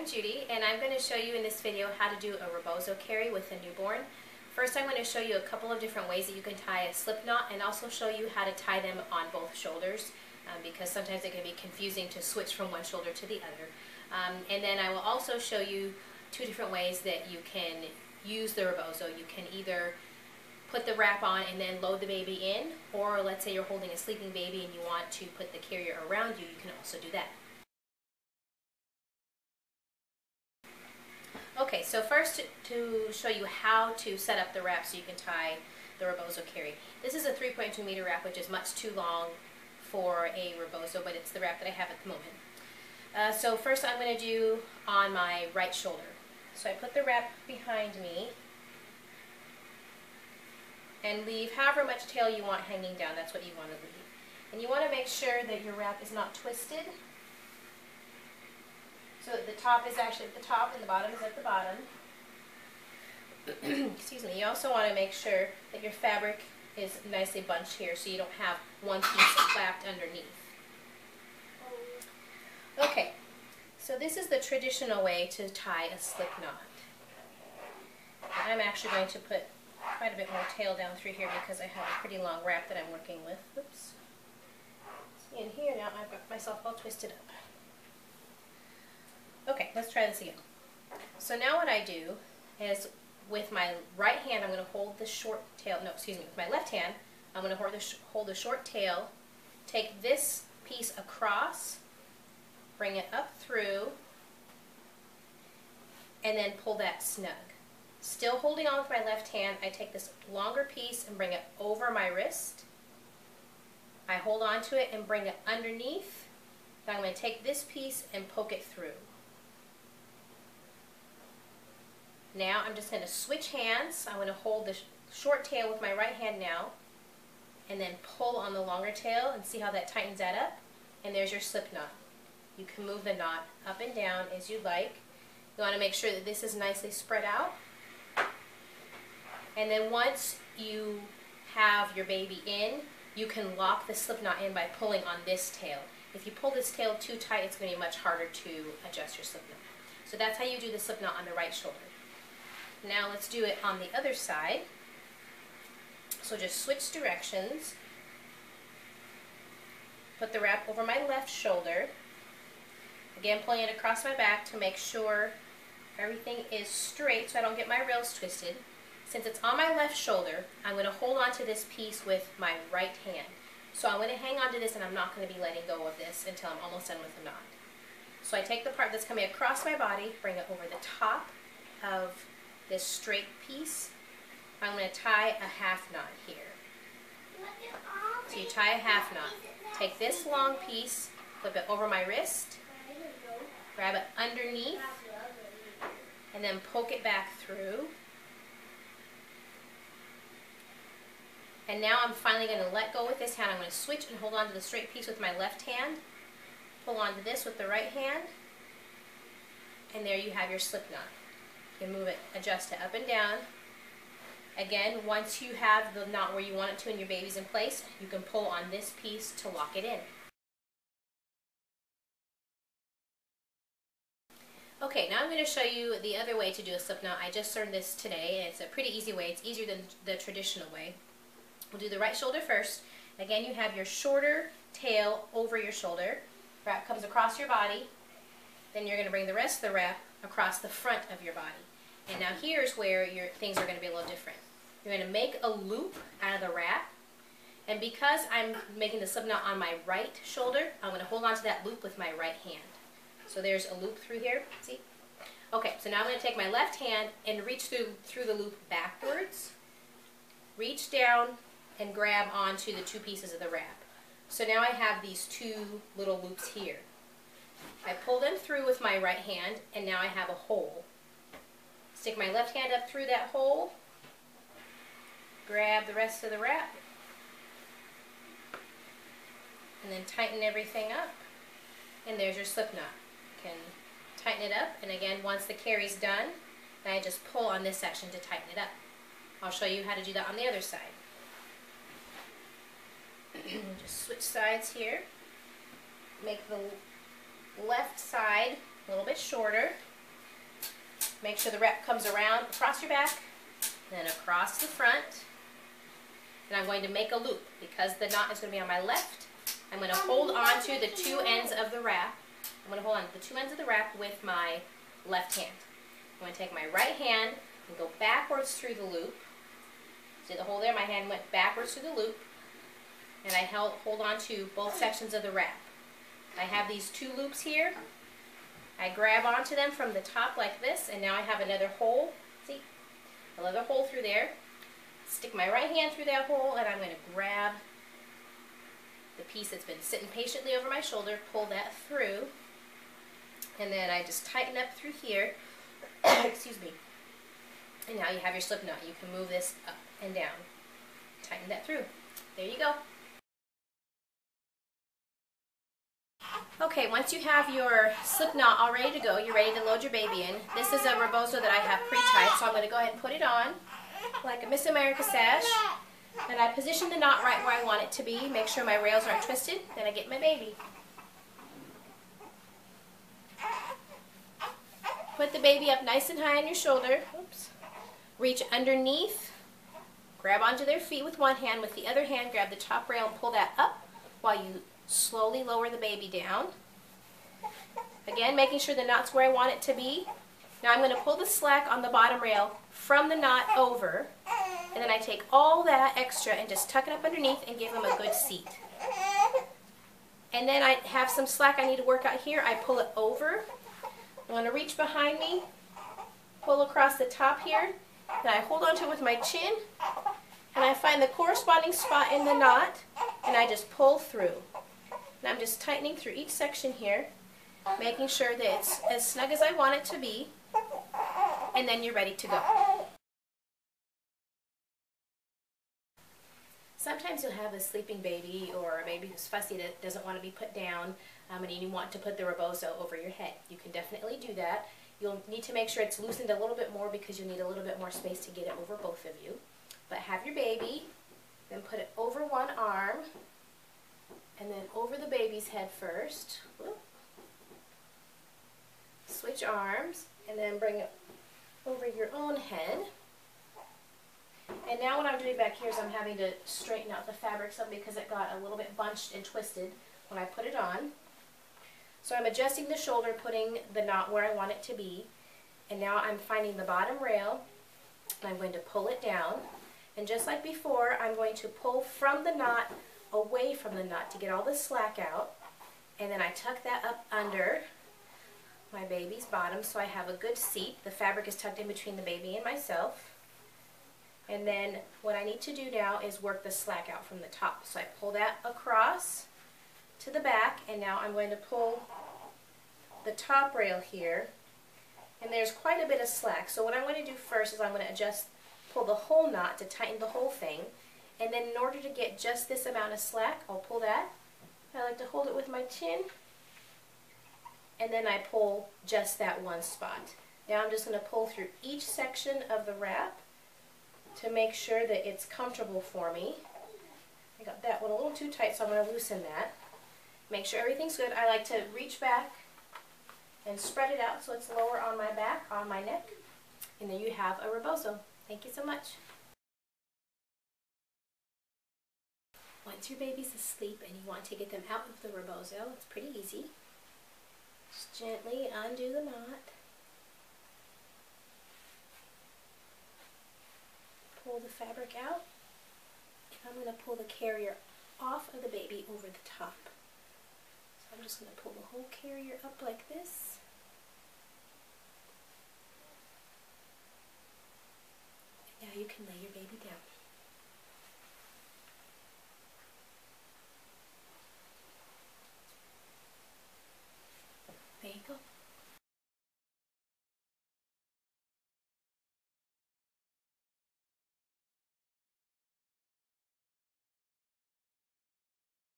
I'm Judy, and I'm going to show you in this video how to do a rebozo carry with a newborn. First, I'm going to show you a couple of different ways that you can tie a slip knot, and also show you how to tie them on both shoulders, because sometimes it can be confusing to switch from one shoulder to the other. And then I will also show you two different ways that you can use the rebozo. You can either put the wrap on and then load the baby in, or let's say you're holding a sleeping baby and you want to put the carrier around you, you can also do that. Okay, so first to show you how to set up the wrap so you can tie the rebozo carry. This is a 3.2 meter wrap, which is much too long for a rebozo, but it's the wrap that I have at the moment. So first I'm going to do on my right shoulder. So I put the wrap behind me and leave however much tail you want hanging down. That's what you want to leave. And you want to make sure that your wrap is not twisted. So the top is actually at the top and the bottom is at the bottom. Excuse me. You also want to make sure that your fabric is nicely bunched here so you don't have one piece flapped underneath. Okay, so this is the traditional way to tie a slip knot. I'm actually going to put quite a bit more tail down through here because I have a pretty long wrap that I'm working with. Oops. See, in here now I've got myself all twisted up. Okay, let's try this again. So now what I do is with my right hand I'm going to hold the short tail, no, excuse me, with my left hand I'm going to hold the short tail, take this piece across, bring it up through, and then pull that snug. Still holding on with my left hand, I take this longer piece and bring it over my wrist. I hold on to it and bring it underneath. Then I'm going to take this piece and poke it through. Now I'm just going to switch hands. I'm going to hold the short tail with my right hand now and then pull on the longer tail and see how that tightens that up. And there's your slip knot. You can move the knot up and down as you like. You want to make sure that this is nicely spread out. And then once you have your baby in, you can lock the slip knot in by pulling on this tail. If you pull this tail too tight, it's going to be much harder to adjust your slip knot. So that's how you do the slip knot on the right shoulder. Now let's do it on the other side. So just switch directions. Put the wrap over my left shoulder. Again, pulling it across my back to make sure everything is straight so I don't get my rails twisted. Since it's on my left shoulder, I'm going to hold on to this piece with my right hand. So I'm going to hang on to this and I'm not going to be letting go of this until I'm almost done with the knot. So I take the part that's coming across my body, bring it over the top of this straight piece. I'm going to tie a half knot here. So you tie a half knot. Take this long piece, flip it over my wrist, grab it underneath, and then poke it back through. And now I'm finally going to let go with this hand. I'm going to switch and hold on to the straight piece with my left hand. Pull onto this with the right hand. And there you have your slip knot. You can move it, adjust it up and down. Again, once you have the knot where you want it to and your baby's in place, you can pull on this piece to lock it in. Okay, now I'm going to show you the other way to do a slip knot. I just learned this today, and it's a pretty easy way. It's easier than the traditional way. We'll do the right shoulder first. Again, you have your shorter tail over your shoulder. Wrap comes across your body. Then you're going to bring the rest of the wrap across the front of your body. And now here's where your things are going to be a little different. You're going to make a loop out of the wrap. And because I'm making the slip knot on my right shoulder, I'm going to hold on to that loop with my right hand. So there's a loop through here. See? Okay, so now I'm going to take my left hand and reach through the loop backwards. Reach down and grab onto the two pieces of the wrap. So now I have these two little loops here. I pull them through with my right hand, and now I have a hole. Stick my left hand up through that hole, grab the rest of the wrap, and then tighten everything up, and there's your slip knot. You can tighten it up, and again, once the carry's done, then I just pull on this section to tighten it up. I'll show you how to do that on the other side. Just switch sides here. Make the left side a little bit shorter. Make sure the wrap comes around across your back, then across the front. And I'm going to make a loop. Because the knot is going to be on my left, I'm going to hold on to the two ends of the wrap. I'm going to hold on to the two ends of the wrap with my left hand. I'm going to take my right hand and go backwards through the loop. See the hole there? My hand went backwards through the loop. And I hold on to both sections of the wrap. I have these two loops here. I grab onto them from the top like this, and now I have another hole. See? Another hole through there. Stick my right hand through that hole, and I'm going to grab the piece that's been sitting patiently over my shoulder, pull that through, and then I just tighten up through here. Excuse me. And now you have your slip knot. You can move this up and down. Tighten that through. There you go. Okay, once you have your slip knot all ready to go, you're ready to load your baby in. This is a rebozo that I have pre-tied, so I'm going to go ahead and put it on like a Miss America sash. And I position the knot right where I want it to be. Make sure my rails aren't twisted. Then I get my baby. Put the baby up nice and high on your shoulder. Oops. Reach underneath. Grab onto their feet with one hand. With the other hand, grab the top rail and pull that up while you slowly lower the baby down. Again, making sure the knot's where I want it to be. Now I'm going to pull the slack on the bottom rail from the knot over, and then I take all that extra and just tuck it up underneath and give them a good seat. And then I have some slack I need to work out here. I pull it over. I'm going to reach behind me, pull across the top here, and I hold onto it with my chin, and I find the corresponding spot in the knot, and I just pull through. And I'm just tightening through each section here, making sure that it's as snug as I want it to be, and then you're ready to go. Sometimes you'll have a sleeping baby or a baby who's fussy that doesn't want to be put down, and you want to put the rebozo over your head. You can definitely do that. You'll need to make sure it's loosened a little bit more because you'll need a little bit more space to get it over both of you. But have your baby, then put it over one arm, and then over the baby's head first. Whoop. Switch arms, and then bring it over your own head. And now what I'm doing back here is I'm having to straighten out the fabric some because it got a little bit bunched and twisted when I put it on. So I'm adjusting the shoulder, putting the knot where I want it to be. And now I'm finding the bottom rail, and I'm going to pull it down. And just like before, I'm going to pull from the knot, away from the knot to get all the slack out. And then I tuck that up under my baby's bottom so I have a good seat. The fabric is tucked in between the baby and myself. And then what I need to do now is work the slack out from the top. So I pull that across to the back, and now I'm going to pull the top rail here. And there's quite a bit of slack. So what I'm going to do first is I'm going to pull the whole knot to tighten the whole thing. And then in order to get just this amount of slack, I'll pull that. I like to hold it with my chin. And then I pull just that one spot. Now I'm just going to pull through each section of the wrap to make sure that it's comfortable for me. I got that one a little too tight, so I'm going to loosen that. Make sure everything's good. I like to reach back and spread it out so it's lower on my back, on my neck. And there you have a rebozo. Thank you so much. Once your baby's asleep and you want to get them out of the rebozo, it's pretty easy. Just gently undo the knot. Pull the fabric out. And I'm going to pull the carrier off of the baby over the top. So I'm just going to pull the whole carrier up like this. And now you can lay your baby down. There you go.